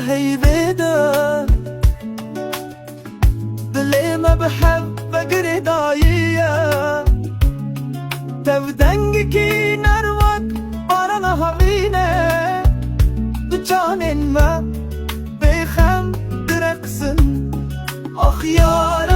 هيبدا دلي ما بحبك ردايا تبدنجكي نروك barana havine Canın ma beyhem direksin Ah yar